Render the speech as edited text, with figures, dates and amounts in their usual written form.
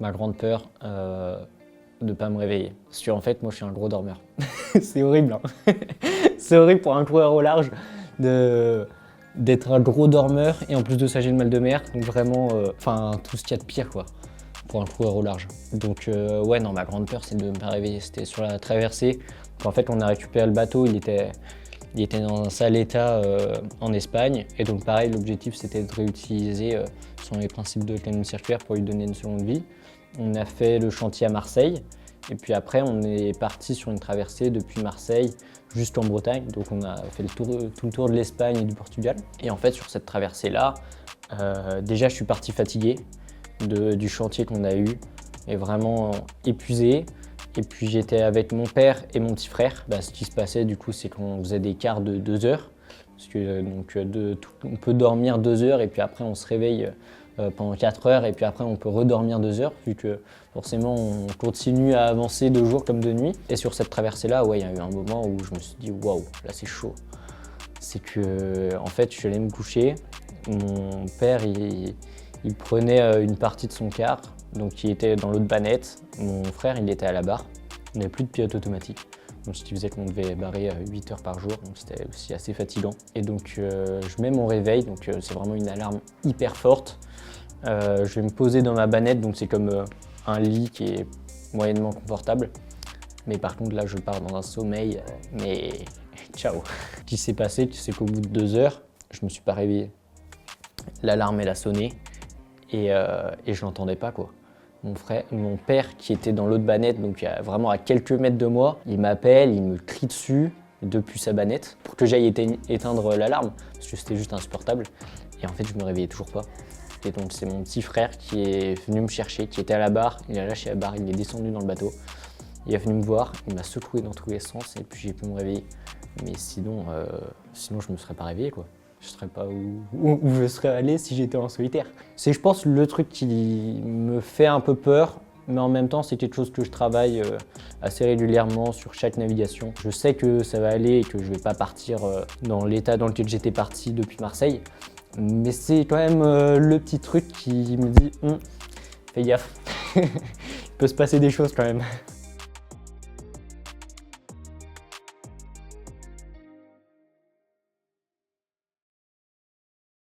Ma grande peur, de ne pas me réveiller. Parce qu'en fait, moi, je suis un gros dormeur. C'est horrible, hein. C'est horrible pour un coureur au large d'être un gros dormeur et en plus de ça, j'ai le mal de mer. Donc vraiment, enfin, tout ce qu'il y a de pire, quoi, pour un coureur au large. Donc ouais, non, ma grande peur, c'est de ne pas réveiller. C'était sur la traversée. En fait, on a récupéré le bateau, il était dans un sale état en Espagne. Et donc pareil, l'objectif, c'était de réutiliser selon les principes de l'économie circulaire pour lui donner une seconde vie. On a fait le chantier à Marseille. Et puis après, on est parti sur une traversée depuis Marseille jusqu'en Bretagne. Donc on a fait tout le tour de l'Espagne et du Portugal. Et en fait, sur cette traversée-là, déjà, je suis parti fatigué du chantier qu'on a eu et vraiment épuisé. Et puis j'étais avec mon père et mon petit frère. Ce qui se passait du coup, c'est qu'on faisait des quarts de 2 heures. Parce que donc, on peut dormir 2 heures et puis après on se réveille pendant 4 heures et puis après on peut redormir 2 heures vu que forcément on continue à avancer de jour comme de nuit. Et sur cette traversée-là, ouais, il y a eu un moment où je me suis dit waouh, là c'est chaud. C'est que en fait je suis allé me coucher. Mon père il prenait une partie de son quart, donc il était dans l'autre banette. Mon frère il était à la barre. On n'avait plus de pilote automatique. Donc, ce qui faisait qu'on devait barrer 8 heures par jour, donc c'était aussi assez fatigant. Et donc je mets mon réveil, donc c'est vraiment une alarme hyper forte. Je vais me poser dans ma banette, donc c'est comme un lit qui est moyennement confortable. Mais par contre là je pars dans un sommeil, mais ciao. Ce qui s'est passé, c'est qu'au bout de 2 heures, je me suis pas réveillé. L'alarme elle a sonné et je l'entendais pas, quoi. Mon père qui était dans l'autre banette, donc vraiment à quelques mètres de moi, il m'appelle, il me crie dessus depuis sa banette pour que j'aille éteindre l'alarme parce que c'était juste insupportable. Et en fait, je me réveillais toujours pas. Et donc c'est mon petit frère qui est venu me chercher, qui était à la barre, il a lâché la barre, il est descendu dans le bateau. Il est venu me voir, il m'a secoué dans tous les sens et puis j'ai pu me réveiller. Mais sinon je me serais pas réveillé, quoi. Je ne serais pas où je serais allé si j'étais en solitaire. C'est, je pense, le truc qui me fait un peu peur, mais en même temps, c'est quelque chose que je travaille assez régulièrement sur chaque navigation. Je sais que ça va aller et que je ne vais pas partir dans l'état dans lequel j'étais parti depuis Marseille, mais c'est quand même le petit truc qui me dit « Fais gaffe, il peut se passer des choses quand même ».